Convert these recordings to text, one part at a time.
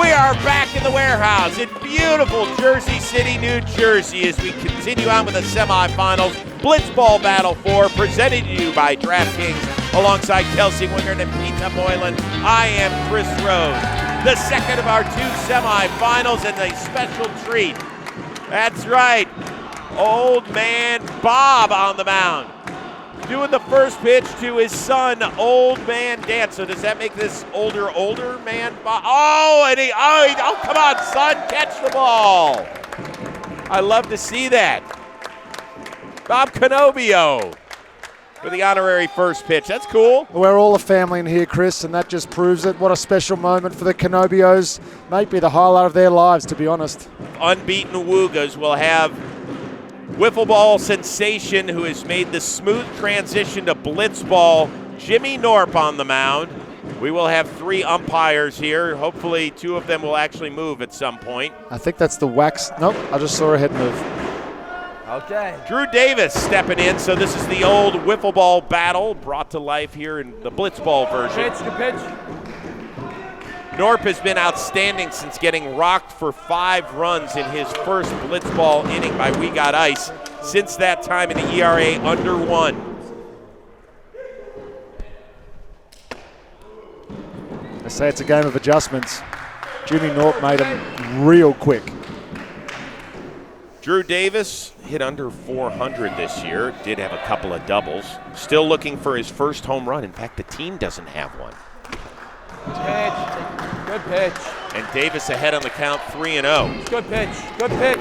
We are back in the warehouse in beautiful Jersey City, New Jersey, as we continue on with the semifinals. Blitzball Battle 4, presented to you by DraftKings, alongside Kelsey Wingert and Pete Moylan. I am Chris Rose, the second of our two semifinals, and a special treat. That's right, old man Bob on the mound, doing the first pitch to his son, Old Man Dan. So does that make this older man? Oh, come on, son, catch the ball. I love to see that. Bob Canobbio for the honorary first pitch. That's cool. We're all a family in here, Chris, and that just proves it. What a special moment for the Canobbios. Might be the highlight of their lives, to be honest. Unbeaten Woogas will have wiffle ball sensation who has made the smooth transition to blitzball, Jimmy Knorp on the mound. We will have three umpires here. Hopefully two of them will actually move at some point. I think that's the wax. Nope, I just saw a head move. Okay. Drew Davis stepping in, so this is the old wiffle ball battle brought to life here in the blitzball version. Good pitch. Knorp has been outstanding since getting rocked for 5 runs in his first blitzball inning by We Got Ice. Since that time, in the ERA under 1. They say it's a game of adjustments. Jimmy Knorp made him real quick. Drew Davis hit under 400 this year. Did have a couple of doubles. Still looking for his first home run. In fact, the team doesn't have one. Pitch. Good pitch. And Davis ahead on the count, 3-0. Good pitch. Good pitch.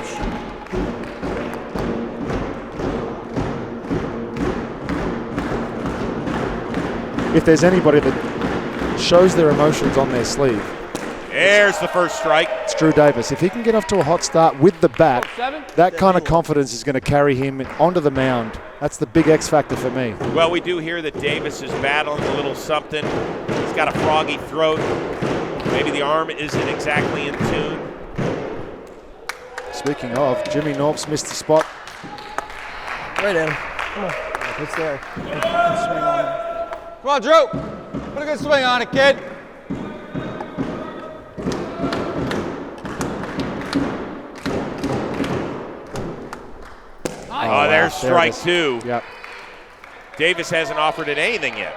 If there's anybody that shows their emotions on their sleeve, there's the first strike. it's Drew Davis. If he can get off to a hot start with the bat, that kind of confidence is going to carry him onto the mound. That's the big X factor for me. Well, we do hear that Davis is battling a little something. He's got a froggy throat. Maybe the arm isn't exactly in tune. Speaking of, Jimmy Knorp's missed the spot. Right in. Come on. It's there. Come on, Drew. Put a good swing on it, kid. Oh, there's strike 2. Yep. Davis hasn't offered it anything yet.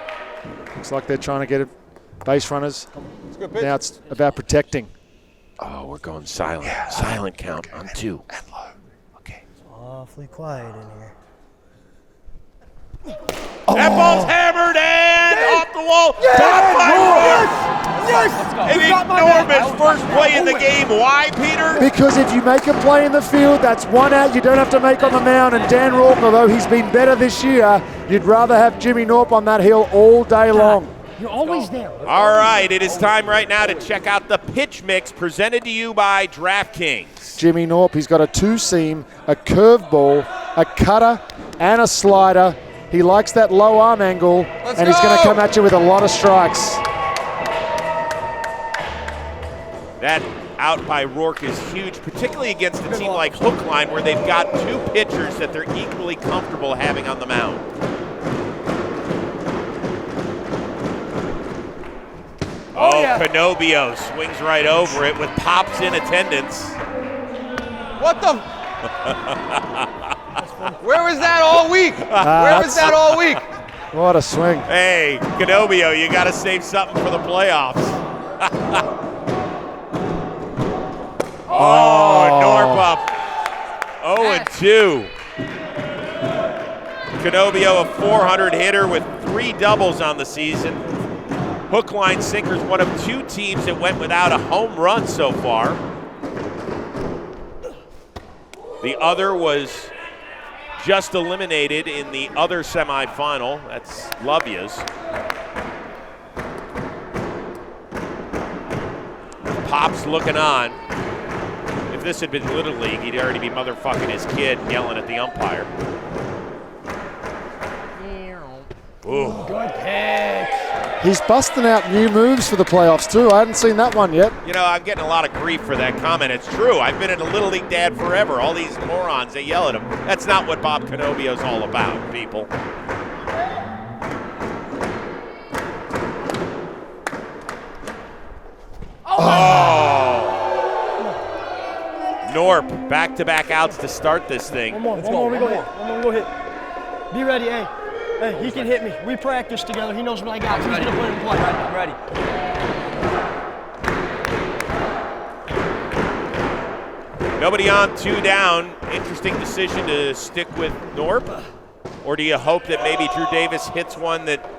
Looks like they're trying to get it base runners. It's a good pitch. Now it's about protecting. Oh, we're going silent. Yeah, silent count on 2. And low. Okay. Awfully quiet in here. That ball's hammered and off the wall. Top 5 Yes! An enormous first play in the game. Why, Peter? Because if you make a play in the field, that's 1 out you don't have to make on the mound. And Dan Rourke, although he's been better this year, you'd rather have Jimmy Knorp on that hill all day long. You're always there. All right, it is time right now to check out the pitch mix presented to you by DraftKings. Jimmy Knorp, he's got a 2-seam, a curveball, a cutter, and a slider. He likes that low arm angle, and he's going to come at you with a lot of strikes. That out by Rourke is huge, particularly against a team like Hookline, where they've got 2 pitchers that they're equally comfortable having on the mound. Canobbio swings right over it with Pops in attendance. What the? Where was that all week? Where was that all week? What a swing. Hey, Canobbio, you got to save something for the playoffs. Knorp up. 0-2. Canobbio, a 400 hitter with 3 doubles on the season. Hookline Sinkers, one of 2 teams that went without a home run so far. The other was just eliminated in the other semifinal. That's Lovia's. Pops looking on. If this had been Little League, he'd already be motherfucking his kid yelling at the umpire. Ooh. Good pitch. He's busting out new moves for the playoffs too. I hadn't seen that one yet. You know, I'm getting a lot of grief for that comment. It's true. I've been a Little League dad forever. All these morons, they yell at him. That's not what Bob Canobbio's all about, people. Oh! Knorp, back-to-back outs to start this thing. One more, we go hit. Be ready, hey. Hey, he can hit me. We practice together. He knows what I got. He's going to put it in play. I'm ready. Nobody on, 2 down. Interesting decision to stick with Knorp. Or do you hope that maybe Drew Davis hits one that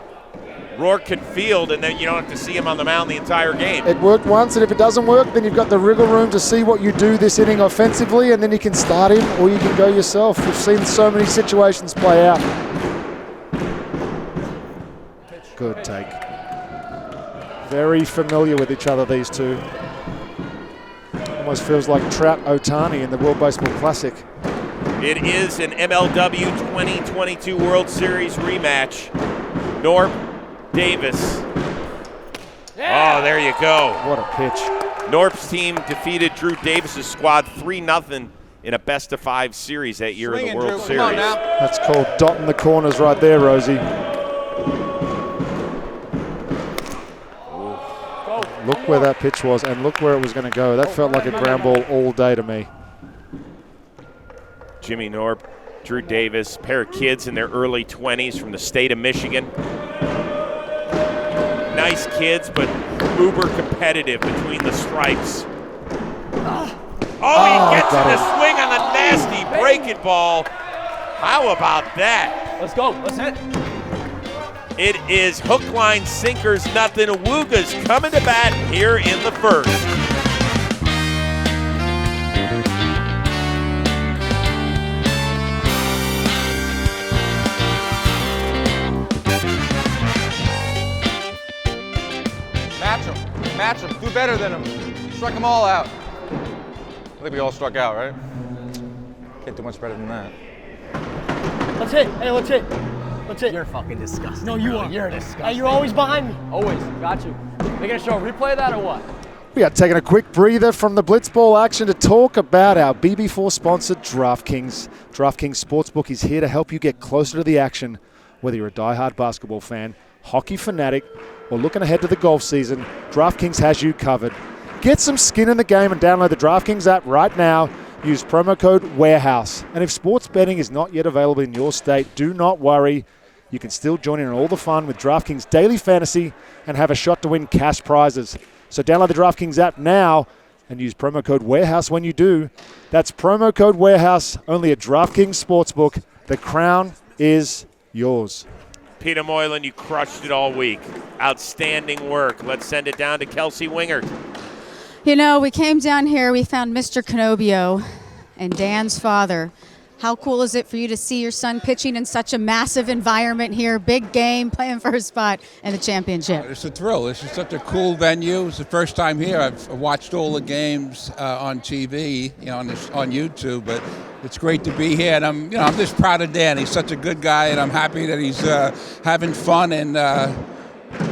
Rourke can field and then you don't have to see him on the mound the entire game? It worked once, and if it doesn't work, then you've got the wriggle room to see what you do this inning offensively, and then you can start him or you can go yourself. We've seen so many situations play out. Good take. Very familiar with each other, these two. Almost feels like Trout Ohtani in the World Baseball Classic. It is an MLW 2022 World Series rematch. Knorp, Davis. Yeah. Oh, there you go. What a pitch. Knorp's team defeated Drew Davis's squad 3-0 in a best-of-5 series that year in the World Series. That's called dotting the corners right there, Rosie. Look where that pitch was, and look where it was going to go. That felt like a ground ball all day to me. Jimmy Knorp, Drew Davis, pair of kids in their early 20s from the state of Michigan. Nice kids, but uber competitive between the stripes. He gets in the swing on the nasty breaking ball. How about that? Let's go. Let's hit. It is Hookline sinkers, nothing. Woogas coming to bat here in the first. Match them. Do better than them. Struck them all out. I think we all struck out, right? Can't do much better than that. Let's hit. Hey, let's hit. Let's hit. You're fucking disgusting. No, you really. are. You're disgusting. Hey, you're always behind me. Always. Got you. They gonna show a replay of that or what? We are taking a quick breather from the Blitzball action to talk about our BB4 sponsored DraftKings. DraftKings Sportsbook is here to help you get closer to the action. Whether you're a diehard basketball fan, hockey fanatic, or looking ahead to the golf season, DraftKings has you covered. Get some skin in the game and download the DraftKings app right now. Use promo code WAREHOUSE. And if sports betting is not yet available in your state, do not worry. You can still join in on all the fun with DraftKings Daily Fantasy and have a shot to win cash prizes. So download the DraftKings app now and use promo code WAREHOUSE when you do. That's promo code WAREHOUSE, only at DraftKings Sportsbook. The crown is yours. Peter Moylan, you crushed it all week. Outstanding work. Let's send it down to Kelsey Wingert. You know, we came down here, we found Mr. Canobbio and Dan's father. How cool is it for you to see your son pitching in such a massive environment here, big game, playing for a spot in the championship? It's a thrill. This is such a cool venue. It's the first time here. I've watched all the games on TV, on YouTube, but it's great to be here. And I'm just proud of Dan. He's such a good guy, and I'm happy that he's having fun and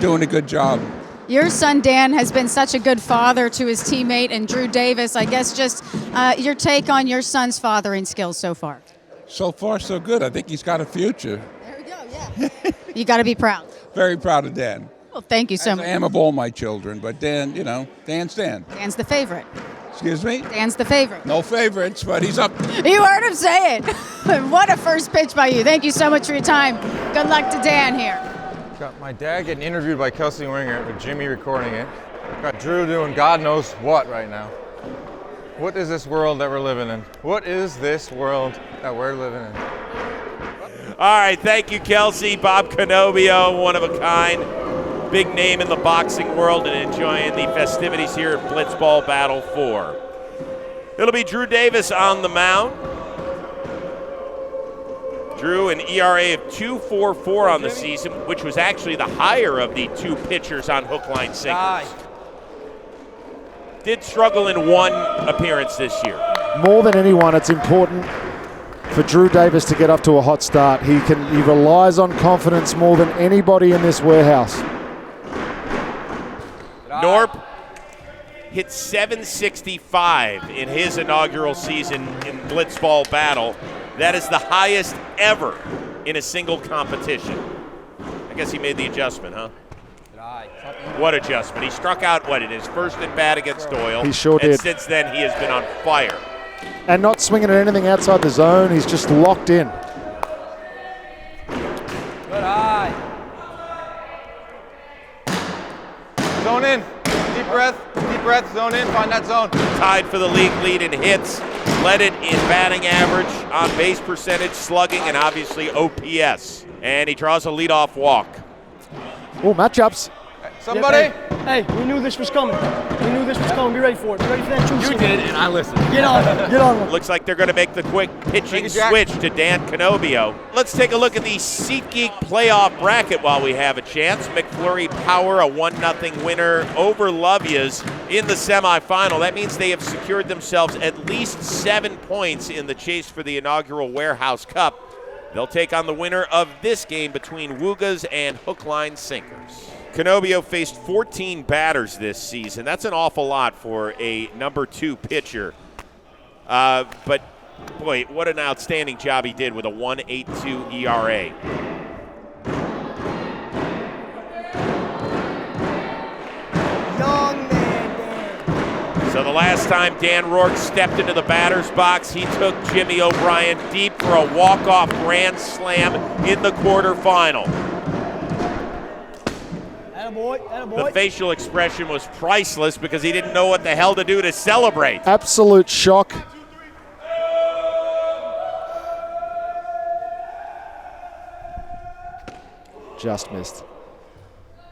doing a good job. Your son, Dan, has been such a good father to his teammate and Drew Davis. I guess just your take on your son's fathering skills so far. So far, so good. I think he's got a future. There we go, yeah. You got to be proud. Very proud of Dan. Well, thank you so much. I am of all my children, but Dan, Dan's Dan. Dan's the favorite. Excuse me? Dan's the favorite. No favorites, but he's up. You heard him say it. What a first pitch by you. Thank you so much for your time. Good luck to Dan here. Got my dad getting interviewed by Kelsey Wingert with Jimmy recording it. Got Drew doing God knows what right now. What is this world that we're living in? What is this world that we're living in? All right, thank you, Kelsey. Bob Canobbio, one of a kind. Big name in the boxing world and enjoying the festivities here at Blitzball Battle 4. It'll be Drew Davis on the mound. Drew an ERA of 2.44 on the season, which was actually the higher of the two pitchers on Hookline sinkers. Did struggle in one appearance this year. More than anyone, it's important for Drew Davis to get off to a hot start. He relies on confidence more than anybody in this warehouse. Knorp hit .765 in his inaugural season in Blitzball Battle. That is the highest ever in a single competition. I guess he made the adjustment, huh? What adjustment? He struck out, in his first at bat against Doyle. He sure did. And since then, he has been on fire. and not swinging at anything outside the zone. He's just locked in. Good eye. Zone in. Deep breath, zone in, find that zone. Tied for the league lead in hits, led it in batting average, on base percentage, slugging, and obviously OPS. And he draws a leadoff walk. Oh, matchups. Somebody? Yep, hey, we knew this was coming. We knew this was coming. Be ready for it. Be ready for that two-seamer. You did, and I listened. Get on it. Get on it. Looks like they're going to make the quick pitching Thank you, Jack. switch to Dan Canobbio. Let's take a look at the SeatGeek playoff bracket while we have a chance. McFlurry Power, a 1-0 winner over Lovia's in the semifinal. That means they have secured themselves at least 7 points in the chase for the inaugural Warehouse Cup. They'll take on the winner of this game between Woogas and Hookline Sinkers. Canobbio faced 14 batters this season. That's an awful lot for a number 2 pitcher. But, boy, what an outstanding job he did with a 1.82 ERA. Young man, Dan. So the last time Dan Rourke stepped into the batter's box, he took Jimmy O'Brien deep for a walk-off grand slam in the quarterfinal. The facial expression was priceless because he didn't know what the hell to do to celebrate. Absolute shock. Just missed.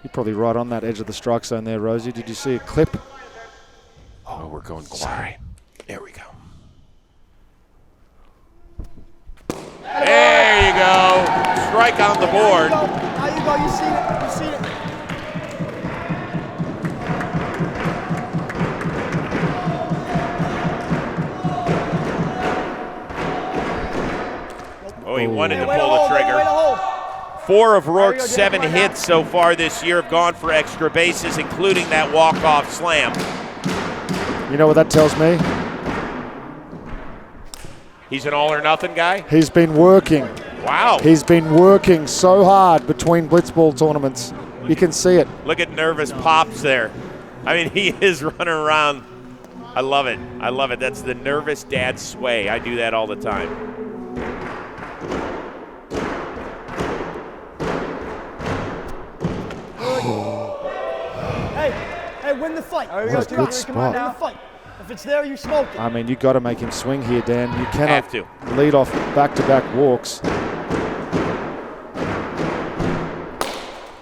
You're probably right on that edge of the strike zone there, Rosie. Did you see a clip? Oh, we're going quiet. There we go. There you go. Strike on the board. Now you go. You see it. You see it. Oh, he wanted to Way pull the hold, trigger. way to hold. 4 of Rourke's 7 hits so far this year have gone for extra bases, including that walk-off slam. You know what that tells me? He's an all-or-nothing guy? He's been working. Wow. He's been working so hard between Blitzball tournaments. You can see it. Look at nervous Pops there. I mean, he is running around. I love it. I love it. That's the nervous dad sway. I do that all the time. Hey, win the fight. What a good spot. Win the fight. If it's there, you smoke it. I mean, you got to make him swing here, Dan. You cannot Have to. lead off back-to-back walks.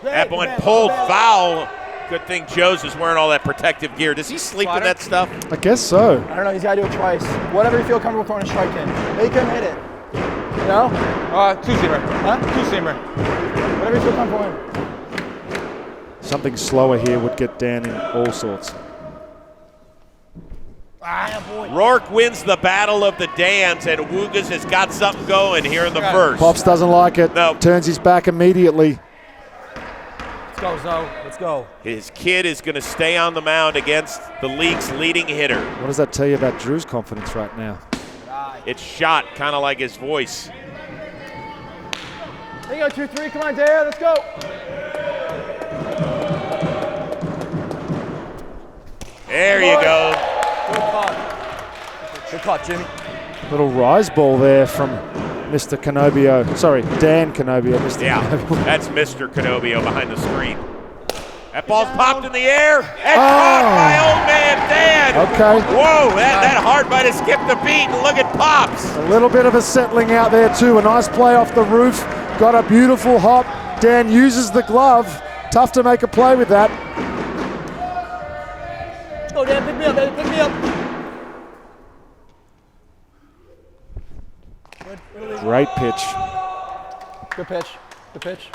That one pulled foul. Good thing Joe's is wearing all that protective gear. Does he sleep in that stuff? I guess so. I don't know. He's got to do it twice. Whatever you feel comfortable throwing a strike in. Make him hit it. You know? Two-seamer. Huh? Two-seamer. Whatever you feel comfortable in. Something slower here would get Dan in all sorts. Rourke wins the battle of the Dans, and Woogas has got something going here in the first. Pops doesn't like it. No. Turns his back immediately. Let's go, Zoe. Let's go. His kid is going to stay on the mound against the league's leading hitter. What does that tell you about Drew's confidence right now? It's shot, kind of like his voice. There you go, 2-3. Come on, Dad. Let's go. There you go. Good caught. Good caught, Jimmy. Little rise ball there from Mr. Canobbio. Sorry, Dan Canobbio. Mr. Yeah, Canobbio. that's Mr. Canobbio behind the screen. That ball's popped in the air and caught by old man Dan. Okay. Whoa, that hard might have skipped a beat, and look at Pops. A little bit of a settling out there too. A nice play off the roof. Got a beautiful hop. Dan uses the glove. Tough to make a play with that. Let's go, Dan. Pick me up, baby. Pick me up. Great pitch. Good pitch. Good pitch.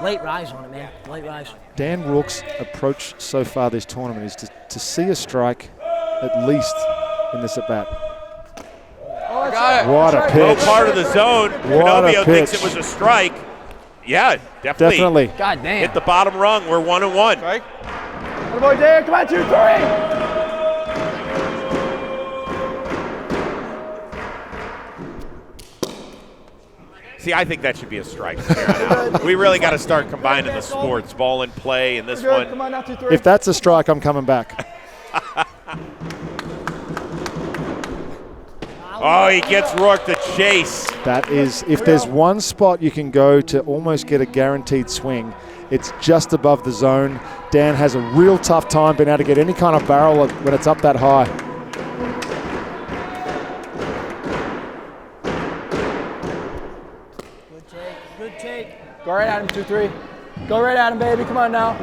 Late rise on it, man. Late rise. Dan Rourke's approach so far this tournament is to see a strike at least in this at-bat. Oh, got it. What a Low pitch. part of the zone. What a Canobbio thinks pitch. it was a strike. Yeah, definitely. Definitely. God damn. Hit the bottom rung. We're 1-1. Strike. Good boy, Dan. Come on, 2-3. See, I think that should be a strike from here on out. We really got to start combining the sports, ball and play, and this Good. one. Come on, now 2-3. If that's a strike, I'm coming back. Oh, he gets Rourke the chase. That is, if there's one spot you can go to almost get a guaranteed swing, it's just above the zone. Dan has a real tough time being able to get any kind of barrel when it's up that high. Good take, good take. Go right at him, 2-3. Go right at him, baby. Come on now.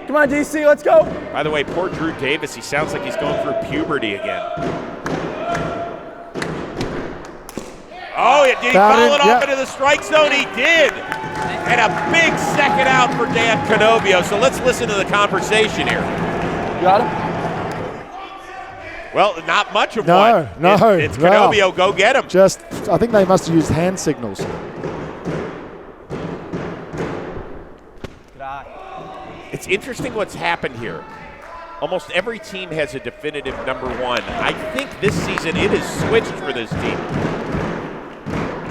Come on, DC, let's go. By the way, poor Drew Davis, he sounds like he's going through puberty again. Oh, did he foul it off into the strike zone? He did. And a big second out for Dan Canobbio. So let's listen to the conversation here. You got him? Well, not much of No, one. no. It's Canobbio, go get him. I think they must have used hand signals. It's interesting what's happened here. Almost every team has a definitive number one. I think this season it has switched for this team.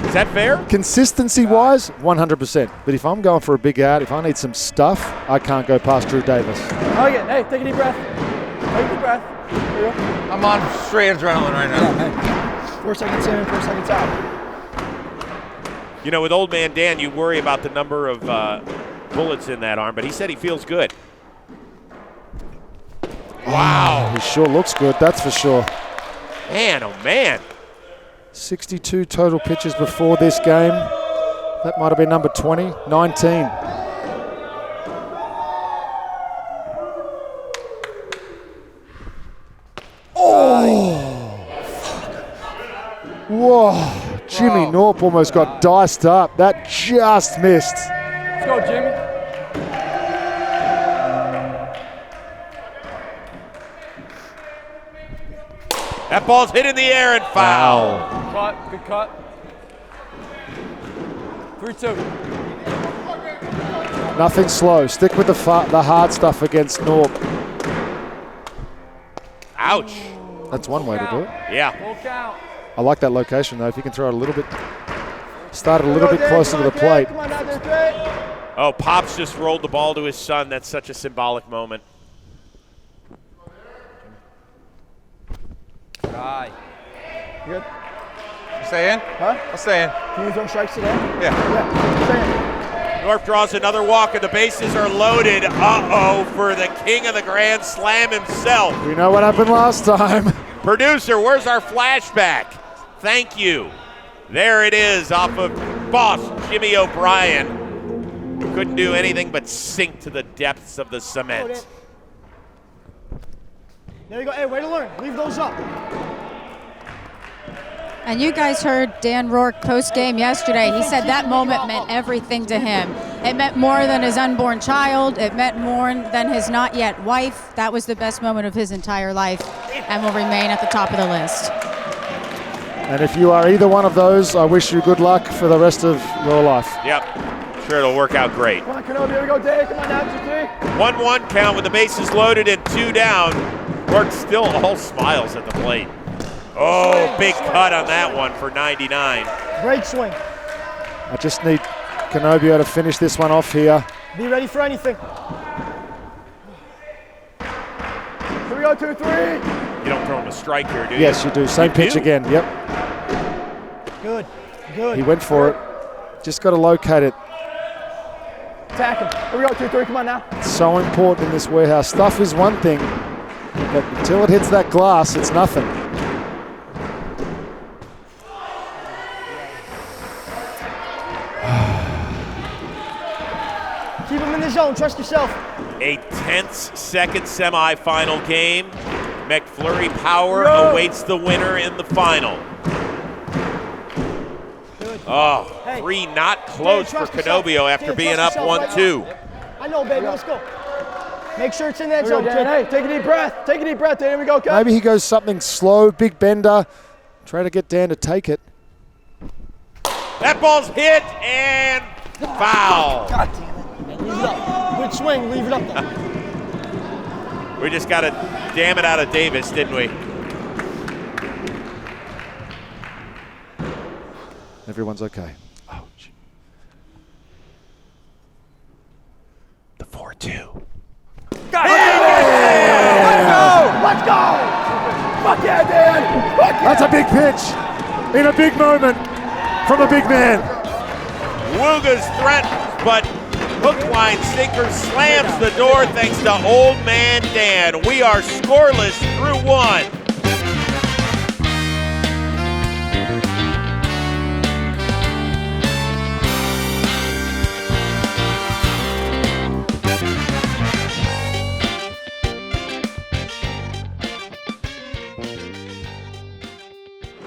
Is that fair? Consistency-wise, 100%. But if I'm going for a big out, if I need some stuff, I can't go past Drew Davis. Okay, hey, take a deep breath. Take a deep breath. There you go. I'm on straight adrenaline right now. Yeah, hey. 4 seconds in, 4 seconds out. You know, with old man Dan, you worry about the number of bullets in that arm, but he said he feels good. Wow. He sure looks good, that's for sure. Man, oh man. 62 total pitches before this game. That might have been number 20, 19. Oh! Whoa! Jimmy Knorp almost got diced up. That just missed. Let's go, Jimmy. That ball's hit in the air and foul. Cut, good cut. 3-2. Nothing slow. Stick with the hard stuff against Knorp. Ouch. That's one way to do it. Yeah. Full count. I like that location though. If you can throw it a little bit, start it a little bit closer to the plate. Come on now, Dan. Oh, Pops just rolled the ball to his son. That's such a symbolic moment. Right. Good. You stay in? Huh? I'll stay in. Can you throw strikes today? Yeah. Yeah, stay in. Knorp draws another walk, and the bases are loaded. Uh-oh, for the king of the Grand Slam himself. We know what happened last time. Producer, where's our flashback? Thank you. There it is off of boss Jimmy O'Brien, who couldn't do anything but sink to the depths of the cement. There you go. Hey, way to learn. Leave those up. And you guys heard Dan Rourke post-game yesterday. He said that moment meant everything to him. It meant more than his unborn child. It meant more than his not yet wife. That was the best moment of his entire life and will remain at the top of the list. And if you are either one of those, I wish you good luck for the rest of your life. Yep, sure it'll work out great. Come on, Canobbio, here we go, Dave. Come on now, 2-3. 1-1 count with the bases loaded and 2 down. Rourke still all smiles at the plate. Oh, big cut on that one for 99. Great swing. I just need Canobbio to finish this one off here. Be ready for anything. Here we go, 2-3. You don't throw him a strike here, do you? Yes, you do. Same pitch again. Yep. Good, good. He went for it. Just got to locate it. Attack him. Here we go, 2-3. Come on now. It's so important in this warehouse. Stuff is one thing, but until it hits that glass, it's nothing. Keep him in the zone. Trust yourself. A tense second semifinal game. McFlurry Power awaits the winner in the final. Oh, 3 not close for Canobbio after being up 1-2. I know, baby. Let's go. Make sure it's in that Here we zone. go, Dan. Hey, take a deep breath. Take a deep breath, Dan. Here we go, cut. Maybe he goes something slow, big bender. Try to get Dan to take it. That ball's hit and foul. God damn it. Leave it up. Good swing. Leave it up there. We just got to damn it out of Davis, didn't we? Everyone's okay. Ouch. The 4-2. Let's go! Let's go! Fuck yeah, Dan! Fuck That's a big pitch in a big moment from a big man. Woogas threatens, but Hookline sinker slams the door thanks to Old Man Dan. We are scoreless through 1.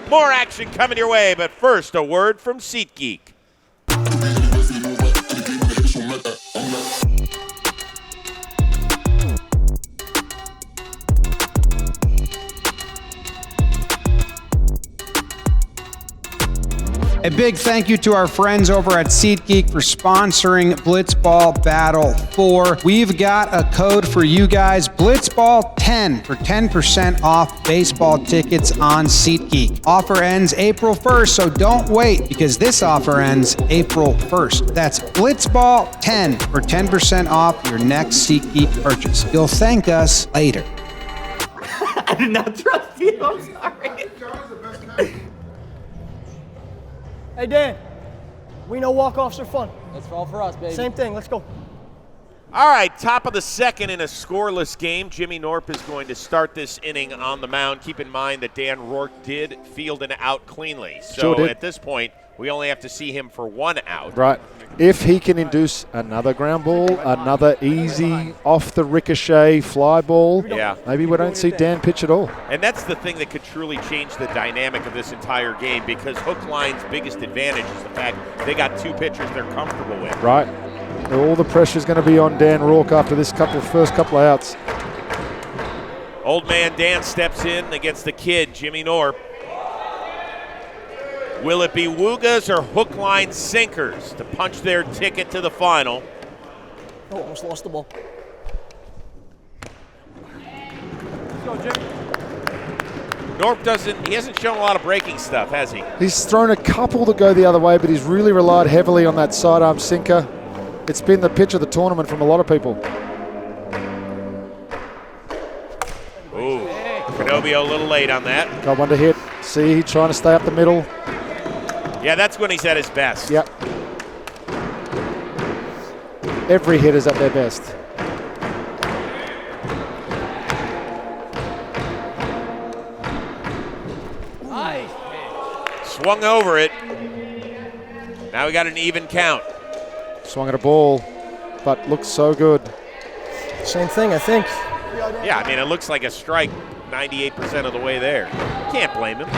More action coming your way, but first, a word from SeatGeek. A big thank you to our friends over at SeatGeek for sponsoring Blitzball Battle 4. We've got a code for you guys, Blitzball 10 for 10% off baseball tickets on SeatGeek. Offer ends April 1st, so don't wait because this offer ends April 1st. That's Blitzball 10 for 10% off your next SeatGeek purchase. You'll thank us later. I did not trust you. I'm sorry. Hey, Dan, we know walk-offs are fun. That's all for us, baby. Same thing, let's go. All right, top of the second in a scoreless game. Jimmy Knorp is going to start this inning on the mound. Keep in mind that Dan Rourke did field an out cleanly. So Sure did. at this point, we only have to see him for 1 out. Right. If he can induce another ground ball, another easy off the ricochet fly ball, Yeah. maybe we don't see Dan pitch at all. And that's the thing that could truly change the dynamic of this entire game, because Hookline's biggest advantage is the fact they got 2 pitchers they're comfortable with. Right. All the pressure's going to be on Dan Rourke after this first couple of outs. Old Man Dan steps in against the kid, Jimmy Knorp. Will it be Woogas or Hookline sinkers to punch their ticket to the final? Oh, almost lost the ball. Let's go, Jimmy. Knorp he hasn't shown a lot of breaking stuff, has he? He's thrown a couple to go the other way, but he's really relied heavily on that sidearm sinker. It's been the pitch of the tournament from a lot of people. Ooh, Canobbio a little late on that. Got one to hit. See, he's trying to stay up the middle. Yeah, that's when he's at his best. Yep. Every hit is at their best. Nice. Swung over it. Now we got an even count. Swung at a ball, but looks so good. Same thing, I think. Yeah, I mean, it looks like a strike 98% of the way there. Can't blame him.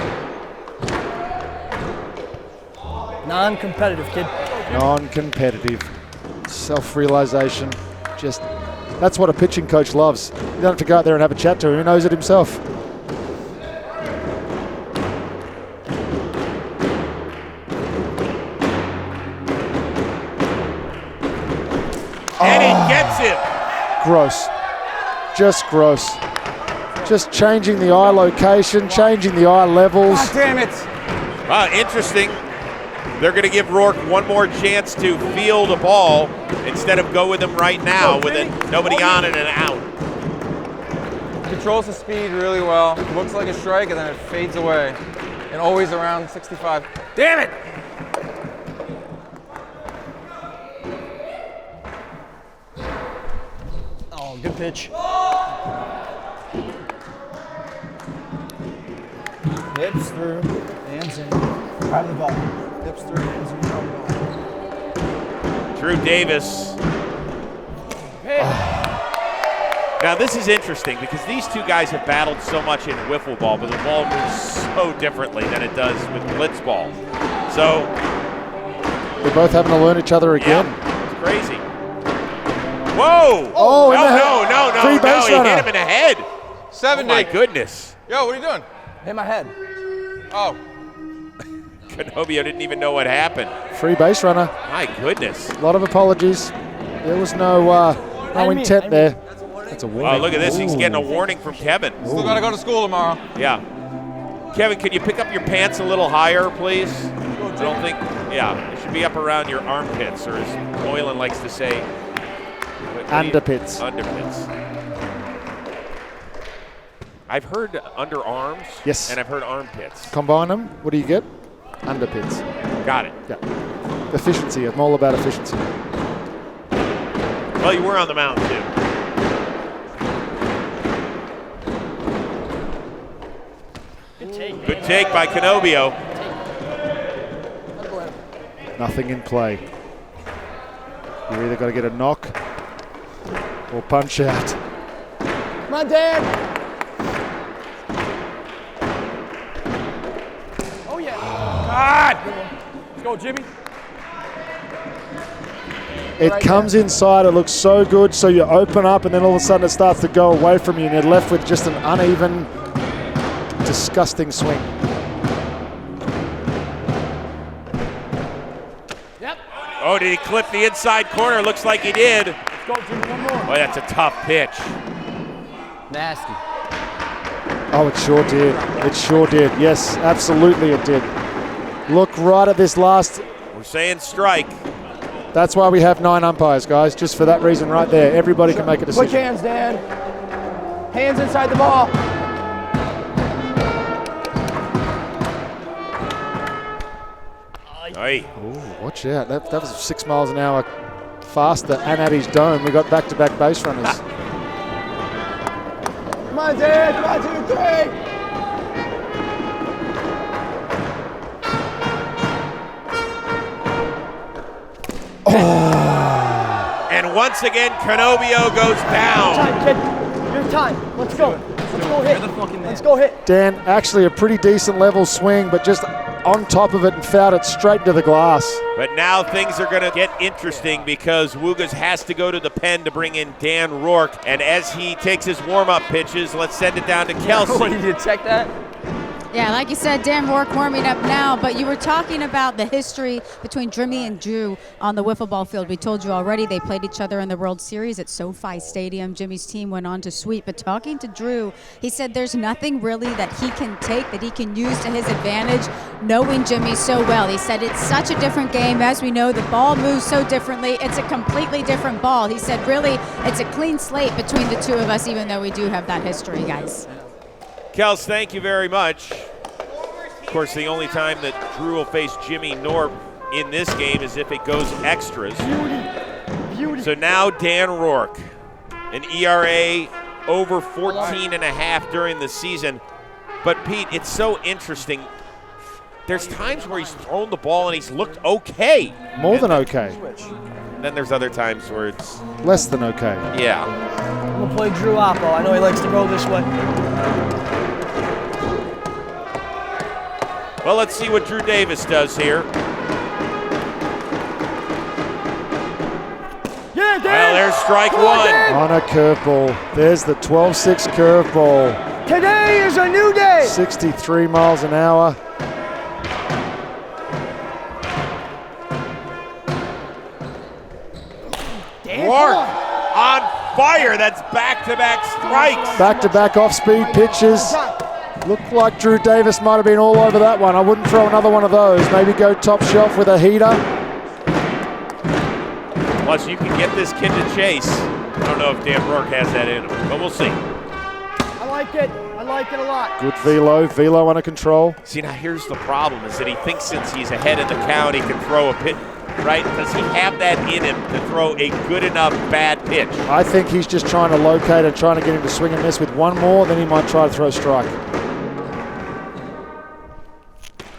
Non-competitive, kid. Non-competitive. Self-realization. Just, that's what a pitching coach loves. You don't have to go out there and have a chat to him. He knows it himself. And he gets him. Gross. Just gross. Just changing the eye location, changing the eye levels. God damn it. Wow, interesting. They're going to give Rourke one more chance to field a ball instead of go with him right now with nobody on and an out. Controls the speed really well. Looks like a strike and then it fades away. And always around 65. Damn it. Oh, good pitch. Hips through, hands in. Out of the ball. Hips through, hands in. Out of the ball. Drew Davis. Now this is interesting because these two guys have battled so much in wiffle ball, but the ball moves so differently than it does with blitzball. So They're both having to learn each other again. yeah, it's crazy. Whoa! Oh, in the no! free base He runner. hit him in the head. 70. Oh my goodness! Yo, what are you doing? Hit my head. Oh, Canobbio didn't even know what happened. Free base runner. My goodness! A lot of apologies. There was no intent there. That's a warning. Oh, look at this. He's Ooh. getting a warning from Kevin. still gotta go to school tomorrow. Yeah. Kevin, can you pick up your pants a little higher, please? I don't think, yeah, it should be up around your armpits, or as Moylan likes to say, Underpits. Underpits. I've heard underarms. Yes. And I've heard armpits. Combine them, what do you get? Underpits. Got it. Yeah. Efficiency. I'm all about efficiency. Well, you were on the mound, too. Good take by Canobbio. Nothing in play. You either got to get a knock or punch out. Come on, Dan. Oh, yeah. God! Let's go, Jimmy. It comes inside, it looks so good, so you open up and then all of a sudden it starts to go away from you and you're left with just an uneven, disgusting swing. Yep. Oh, did he clip the inside corner? Looks like he did. Let's go, Jimmy, one more. Boy, that's a tough pitch. Nasty. Oh, it sure did. It sure did. Yes, absolutely it did. Look right at this last. We're saying strike. That's why we have 9 umpires, guys, just for that reason right there. Everybody can make a decision. Quick hands, Dan. Hands inside the ball. Hey. Ooh, watch out. That was 6 miles an hour faster and at his dome. We got back-to-back base runners. Come on, Dan. 1, 2, 3. And once again, Canobbio goes down. Time, kid. Your time. Let's go. Let's go hit. Let's go hit. Dan, actually a pretty decent level swing, but just on top of it and fouled it straight to the glass. But now things are going to get interesting because Woogas has to go to the pen to bring in Dan Rourke. And as he takes his warm-up pitches, let's send it down to Kelsey. Did you check that? Yeah, like you said, Dan Rourke warming up now, but you were talking about the history between Jimmy and Drew on the wiffle ball field. We told you already they played each other in the World Series at SoFi Stadium. Jimmy's team went on to sweep, but talking to Drew, he said there's nothing really that he can take, that he can use to his advantage, knowing Jimmy so well. He said it's such a different game. As we know, the ball moves so differently. It's a completely different ball. He said really it's a clean slate between the two of us, even though we do have that history, guys. Kels, thank you very much. Of course, the only time that Drew will face Jimmy Knorp in this game is if it goes extras. Beauty. So now Dan Rourke, an ERA over 14.5 during the season. But Pete, it's so interesting. There's times where he's thrown the ball and he's looked okay. More than okay. Then there's other times where it's less than okay. Yeah. I'm going to play Drew Oppo. I know he likes to go this way. Well, let's see what Drew Davis does here. Yeah, Dan. Well, there's strike Come on, one. Dan. On a curveball. There's the 12-6 curveball. Today is a new day. 63 miles an hour. Dan, Rourke on fire. That's back-to-back strikes. Back-to-back off-speed pitches. Looked like Drew Davis might have been all over that one. I wouldn't throw another one of those. Maybe go top shelf with a heater. Plus, you can get this kid to chase. I don't know if Dan Rourke has that in him, but we'll see. I like it. I like it a lot. Good velo under control. See, now here's the problem, is that he thinks since he's ahead in the count, he can throw a pitch, right? Does he have that in him to throw a good enough bad pitch? I think he's just trying to locate and trying to get him to swing and miss with one more, then he might try to throw a strike.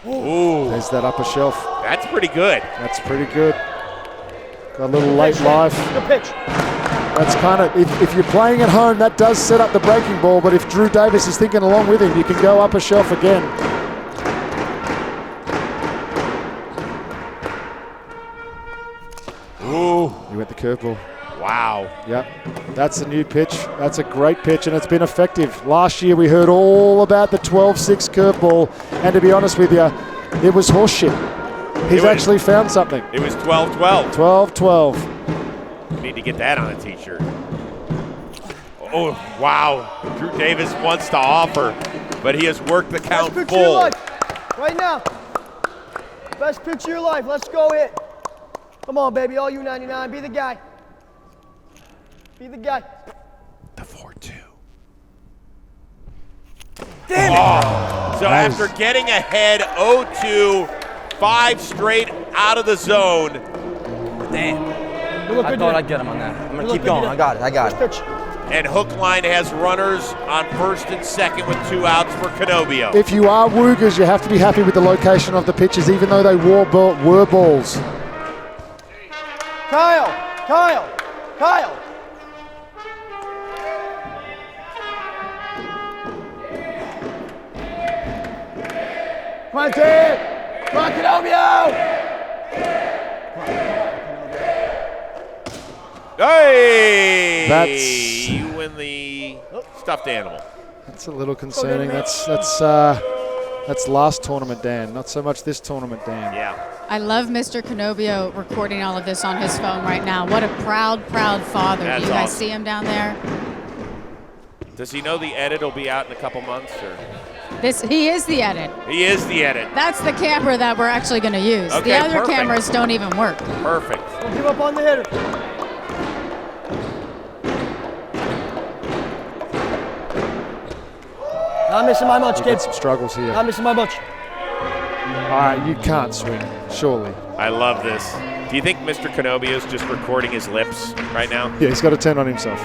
Ooh. There's that upper shelf. That's pretty good. That's pretty good. Got a little late life. Good pitch. That's kind of, if you're playing at home, that does set up the breaking ball, but if Drew Davis is thinking along with him, you can go upper shelf again. Ooh. You went the curveball. Wow. Yep, that's a new pitch. That's a great pitch, and it's been effective. Last year we heard all about the 12-6 curveball, and to be honest with you, it was horseshit. He's actually found something. It was 12-12. 12-12. We need to get that on a t-shirt. Oh, wow. Drew Davis wants to offer, but he has worked the count Best pitch of your full. life. Right now. Best pitch of your life. Let's go hit. Come on, baby. All you 99. Be the guy. Be the guy. The 4-2. Damn it. So after getting ahead 0-2, 5 straight out of the zone. Damn. I thought I'd get him on that. I'm going to keep going. I got it. Pitch. And Hookline has runners on first and second with 2 outs for Canobbio. If you are Woogas, you have to be happy with the location of the pitches, even though they were balls. Kyle. Come on, Ted. Come on, Canobbio. Hey! You win the stuffed animal. That's a little concerning. That's last tournament, Dan. Not so much this tournament, Dan. Yeah. I love Mr. Canobbio recording all of this on his phone right now. What a proud father. That's Do you guys awesome. see him down there? Does he know the edit will be out in a couple months? Or? He is the edit. He is the edit. That's the camera that we're actually going to use. Okay, the other perfect. cameras don't even work. Perfect. Don't give up on the hitter. Not missing my bunch, We've kids. got some struggles here. Not missing my bunch. All right, you can't swing, surely. I love this. Do you think Mr. Canobbio is just recording his lips right now? Yeah, he's got to turn on himself.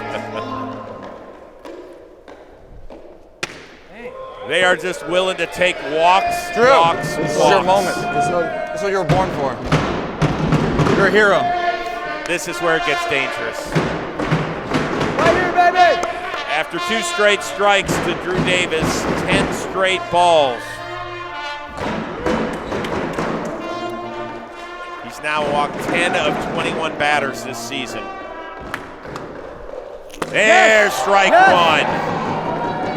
They are just willing to take walks, Drew, walks, this is walks. your moment. This is what you were born for. You're a hero. This is where it gets dangerous. Right here, baby. After 2 straight strikes to Drew Davis, 10 straight balls. He's now walked 10 of 21 batters this season. There's strike 1.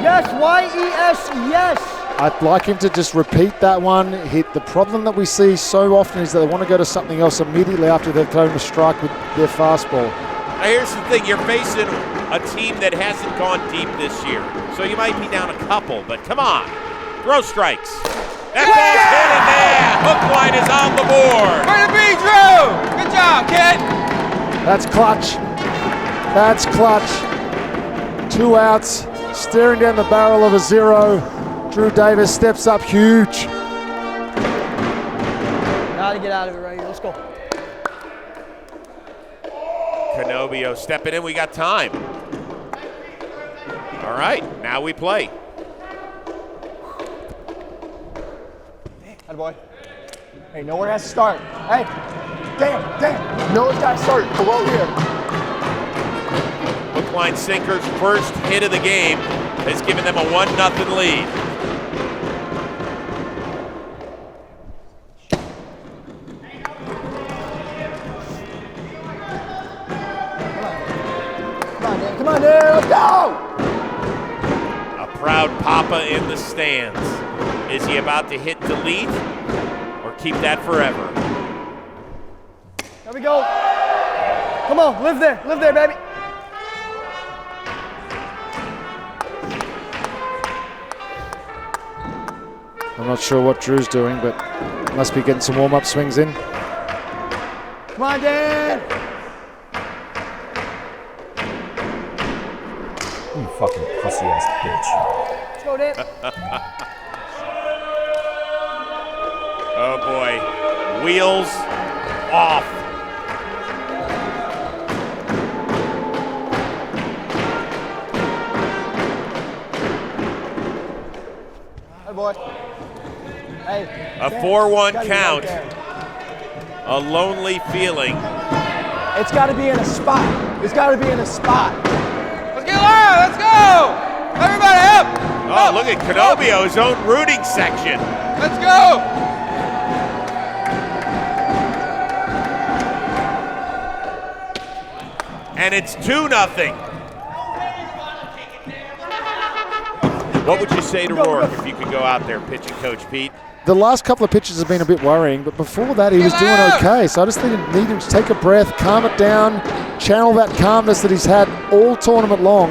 Yes, Y-E-S, yes. I'd like him to just repeat that one. The problem that we see so often is that they want to go to something else immediately after they've thrown a strike with their fastball. Now here's the thing, you're facing a team that hasn't gone deep this year, so you might be down a couple, but come on, throw strikes. That ball's hit in there. Hookline is on the board. Way to be, Drew! Good job, kid! That's clutch. That's clutch. 2 outs, staring down the barrel of a 0. Drew Davis steps up huge. Gotta get out of it right here. Let's go. Canobbio stepping in, we got time. All right, now we play. Atta boy. Hey, nowhere has to start. Hey, damn. Nowhere's got to start. Below here. Hookline sinker's first hit of the game has given them a 1-0 lead. Come on, Dan. Let's go. A proud Papa in the stands. Is he about to hit delete or keep that forever? There we go. Come on, live there, baby. I'm not sure what Drew's doing, but must be getting some warm-up swings in. Come on, Dan. You fucking pussy-ass bitch. Let's go, Dan. Oh boy, wheels off. Hey, boy. Hey. A Dan, 4-1 gotta be count. right there. A lonely feeling. It's got to be in a spot. It's got to be in a spot. Let's get loud! Let's go! Everybody up! Oh, look at Canobbio's own rooting section. Let's go! And it's 2-0. What would you say to Rourke if you could go out there pitching, Coach Pete? The last couple of pitches have been a bit worrying, but before that he was doing okay. So I just need him to take a breath, calm it down, channel that calmness that he's had all tournament long.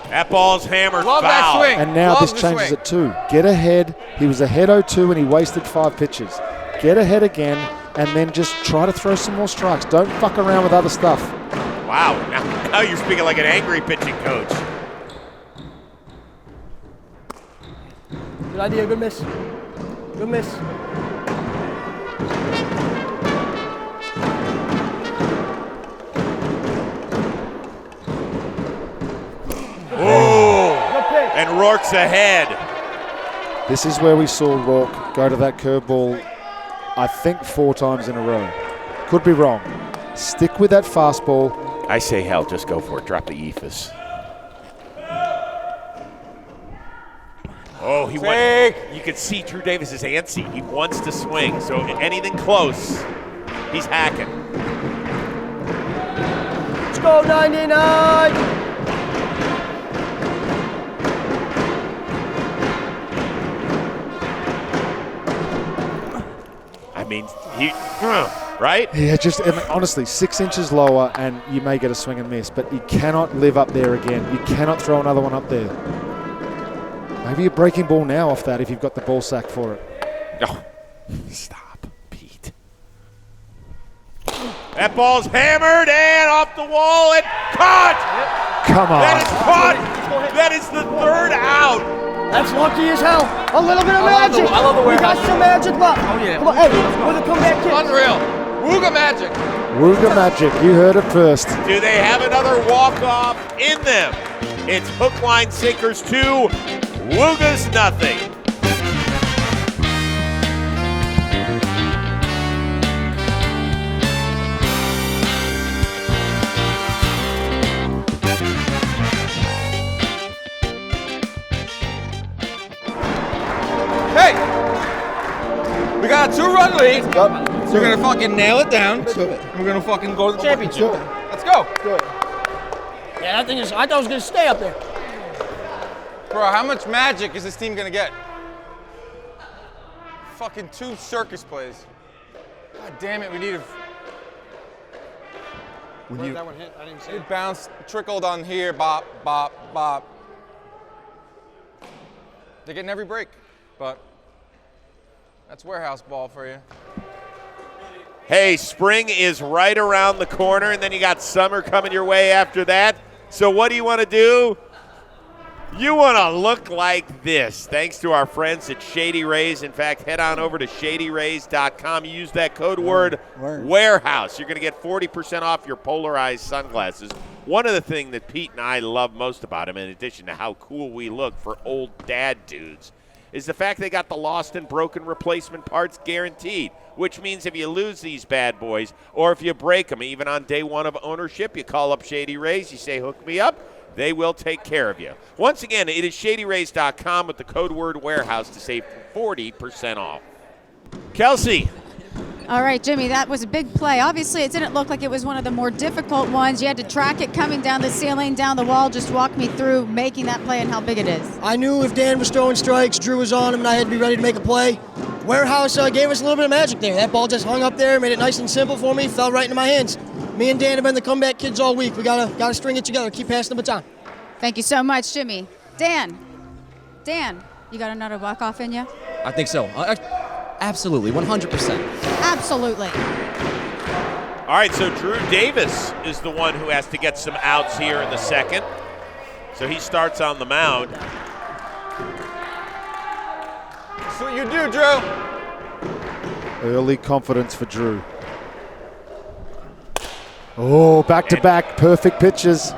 That ball's hammered Love foul. that swing. And now Love this the changes swing. it too. Get ahead. He was ahead 0-2 and he wasted 5 pitches. Get ahead again and then just try to throw some more strikes. Don't fuck around with other stuff. Wow, now you're speaking like an angry pitching coach. Good idea, good miss. Good miss. Ooh, Good pick. and Rourke's ahead. This is where we saw Rourke go to that curveball, I think 4 times in a row. Could be wrong. Stick with that fastball. I say hell, just go for it. Drop the ephus. Oh, he went. You could see Drew Davis is antsy. He wants to swing, so anything close, he's hacking. Let's go, 99. I mean, right? Yeah, just and honestly, 6 inches lower and you may get a swing and miss, but you cannot live up there again. You cannot throw another one up there. Maybe a breaking ball now off that if you've got the ball sack for it. Oh, stop, Pete. That ball's hammered and off the wall and caught! Come on. That is caught! That is the 3rd out! That's lucky as hell. A little bit of magic. I love the We got some magic left. Oh, yeah. Come on, hey, with a comeback kick. Unreal. Wooga magic. Wooga magic. You heard it first. Do they have another walk-off in them? It's Hookline Sinkers 2, Woogas nothing. Hey! We got a 2-run lead. So we're gonna fucking nail it down. And we're gonna fucking go to the championship. Let's go. Yeah, that thing is, I thought it was going to stay up there. Bro, how much magic is this team gonna get? Fucking 2 circus plays. God damn it, we need a... Where did that one hit? I didn't see it. It bounced, trickled on here, bop, bop, bop. They're getting every break, but that's warehouse ball for you. Hey, spring is right around the corner, and then you got summer coming your way after that. So what do you want to do? You want to look like this, thanks to our friends at Shady Rays. In fact, head on over to shadyrays.com. Use that code word warehouse. You're going to get 40% off your polarized sunglasses. One of the things that Pete and I love most about him, in addition to how cool we look for old dad dudes, is the fact they got the lost and broken replacement parts guaranteed, which means if you lose these bad boys or if you break them, even on day 1 of ownership, you call up Shady Rays, you say, hook me up. They will take care of you. Once again, it is shadyrays.com with the code word warehouse to save 40% off. Kelsey. All right, Jimmy, that was a big play. Obviously, it didn't look like it was one of the more difficult ones. You had to track it coming down the ceiling, down the wall. Just walk me through making that play and how big it is. I knew if Dan was throwing strikes, Drew was on him, and I had to be ready to make a play. Warehouse gave us a little bit of magic there. That ball just hung up there, made it nice and simple for me, fell right into my hands. Me and Dan have been the comeback kids all week. We gotta string it together, keep passing the baton. Thank you so much, Jimmy. Dan, you got another walk-off in you? I think so. Absolutely, 100%. Absolutely. All right, so Drew Davis is the one who has to get some outs here in the second. So he starts on the mound. That's what you do, Drew. Early confidence for Drew. Oh, back-to-back, perfect pitches.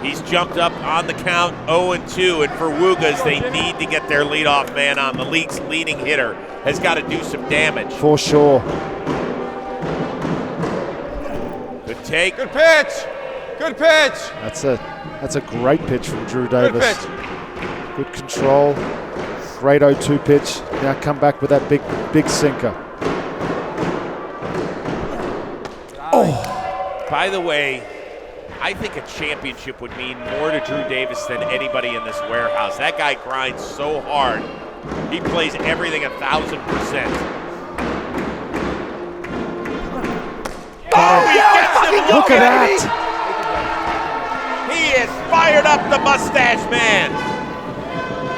He's jumped up on the count 0-2, and for Woogas, they need to get their leadoff man on. The league's leading hitter has got to do some damage. For sure. Good take. Good pitch. Good pitch. That's a great pitch from Drew Davis. Good pitch. Good control. Great 0-2 pitch. Now come back with that big sinker. Oh. By the way, I think a championship would mean more to Drew Davis than anybody in this warehouse. That guy grinds so hard. He plays everything 1,000%. Oh, he gets him. Look at that. He has fired up the mustache man.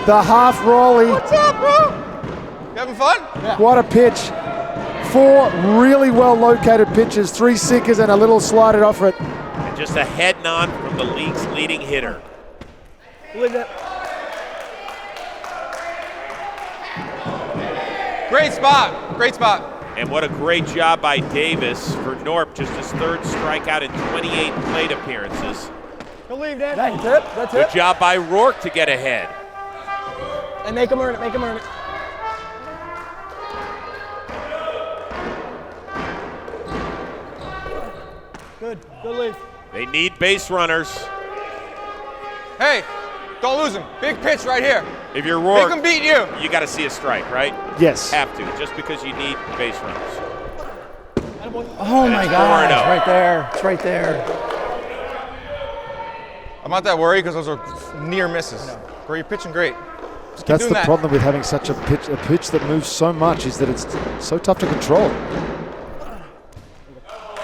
The half rollie. What's up, bro? You having fun? Yeah. What a pitch. 4 really well located pitches, 3 sinkers and a little slider off it. And just a head nod from the league's leading hitter. Great spot. Great spot. And what a great job by Davis for Knorp, just his 3rd strikeout in 28 plate appearances. Don't leave, Dan. That's it. That's Good it. job by Rourke to get ahead. And make him earn it. Make him earn it. Good. Good leave. They need base runners. Hey, don't lose him. Big pitch right here. If you're Rourke, Make him beat you. you got to see a strike, right? Yes. Have to, just because you need base runners. Oh my It's God! It's 4-0. right there. It's right there. I'm not that worried because those are near misses. Bro, you're pitching great. Just keep That's doing the that. problem with having such a pitch that moves so much, is that it's so tough to control.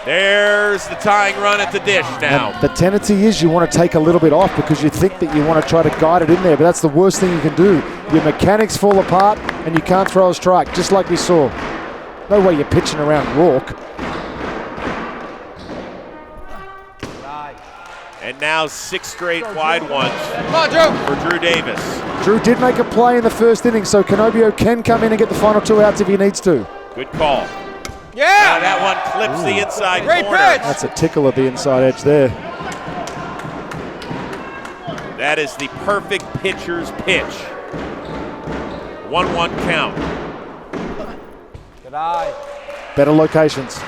There's the tying run at the dish now. And the tendency is you want to take a little bit off because you think that you want to try to guide it in there, but that's the worst thing you can do. Your mechanics fall apart and you can't throw a strike, just like we saw. No way you're pitching around Rourke. And now 6 straight wide ones Come on, Drew. for Drew Davis. Drew did make a play in the first inning, so Canobbio can come in and get the final 2 outs if he needs to. Good call. Now Yeah. that one clips the inside Great corner. pitch. That's a tickle of the inside edge there. That is the perfect pitcher's pitch. 1-1 count. Good eye. Better locations.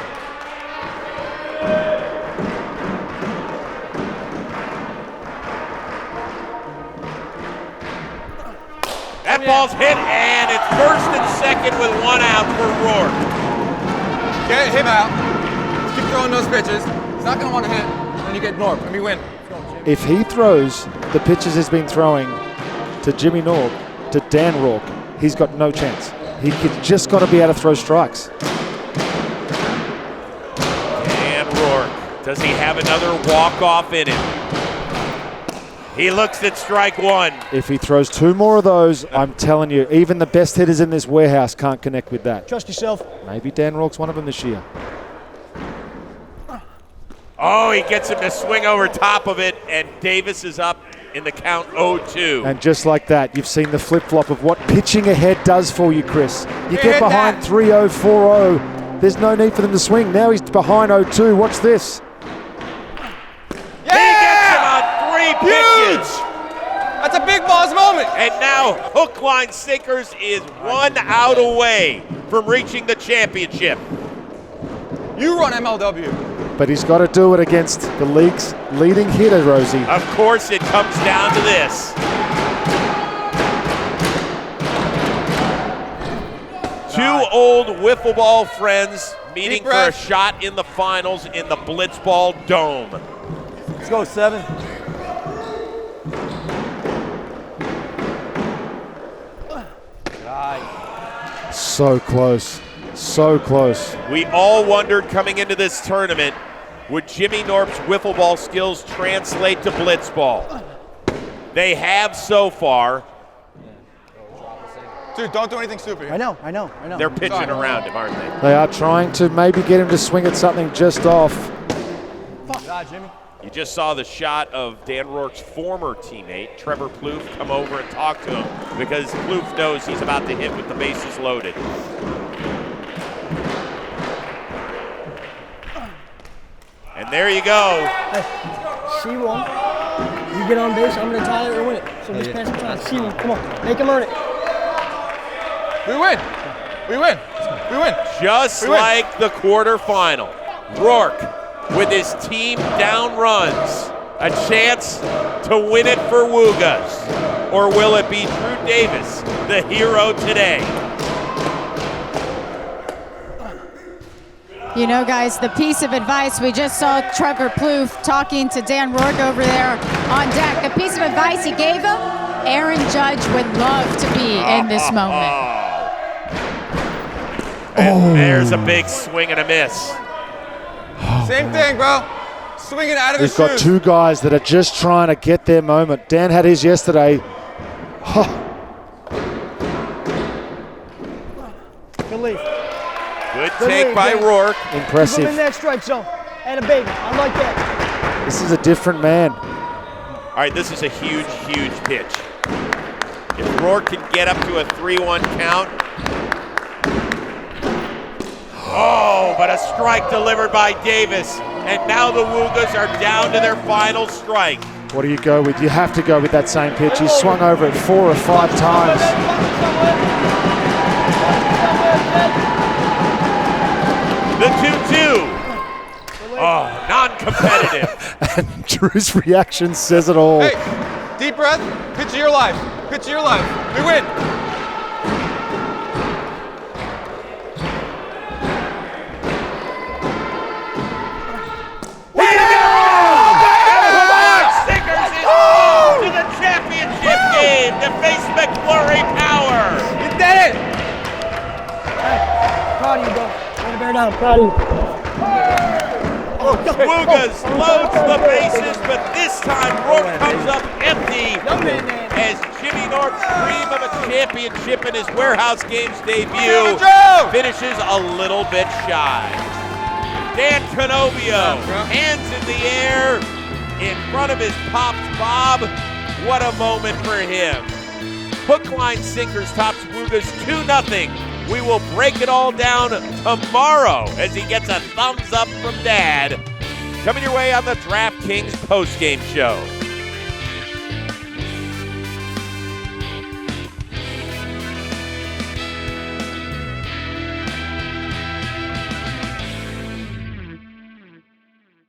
That ball's hit, and it's first and second with 1 out for Rourke. Get him out. Just keep throwing those pitches. He's not going to want to hit. Then you get Knorp, and we win. If he throws the pitches he's been throwing to Jimmy Knorp, to Dan Rourke, he's got no chance. He's just got to be able to throw strikes. And Rourke, does he have another walk-off in him? He looks at strike 1. If he throws 2 more of those, I'm telling you, even the best hitters in this warehouse can't connect with that. Trust yourself. Maybe Dan Rourke's one of them this year. Oh, he gets him to swing over top of it, and Davis is up in the count 0-2. And just like that, you've seen the flip-flop of what pitching ahead does for you, Chris. You He get hit behind that. 3-0, 4-0. There's no need for them to swing. Now he's behind 0-2. Watch this. He gets him on 3 pitches. That's a big balls moment. And now Hookline Sinkers is 1 out away from reaching the championship. You run MLW. But he's got to do it against the league's leading hitter, Rosie. Of course, it comes down to this. 2 old wiffle ball friends meeting Deep for a breath. shot in the finals in the Blitzball Dome. Let's go, 7. Good eye. So close. So close. We all wondered coming into this tournament, would Jimmy Knorp's wiffle ball skills translate to Blitzball? They have so far. Dude, don't do anything stupid. I know. They're pitching around him, aren't they? They are trying to maybe get him to swing at something just off. Good eye, Jimmy. You just saw the shot of Dan Rourke's former teammate, Trevor Plouffe, come over and talk to him because Plouffe knows he's about to hit with the bases loaded. And there you go. Hey, see one. You get on base, I'm going to tie it or win it. So just pass the time. See one. Come on. Make him earn it. We win. We win. We win. Just We win. like the quarterfinal, Rourke with his team down runs, a chance to win it for Woogas. Or will it be Drew Davis, the hero today? You know, guys, the piece of advice, we just saw Trevor Plouffe talking to Dan Rourke over there on deck. The piece of advice he gave him, Aaron Judge would love to be in this moment. And there's a big swing and a miss. Same thing, bro. Swinging out of We've his got shoes. 2 guys that are just trying to get their moment. Dan had his yesterday. Good leave. Good Good take lead, by Dan. Rourke. Keep him in Impressive. that strike zone. And a baby. I like that. This is a different man. All right, this is a huge, huge pitch. If Rourke can get up to a 3-1 count, Oh, but a strike delivered by Davis. And now the Woogas are down to their final strike. What do you go with? You have to go with that same pitch. He's swung over it 4 or 5 times. The 2-2. Oh, non-competitive. And Drew's reaction says it all. Hey, deep breath, pitch of your life. Pitch of your life. We win. To the championship game to face McFlurry Power. You did it! Proud of you, bro. Way to bear down. Proud of you. Woogas loads the bases, but this time Rourke comes up empty as Jimmy Knorp's dream of a championship in his Warehouse Games debut finishes a little bit shy. Dan Canobbio, hands in the air in front of his pops Bob. What a moment for him. Hookline Sinkers tops Woogas 2-0. We will break it all down tomorrow as he gets a thumbs up from Dad. Coming your way on the DraftKings postgame show.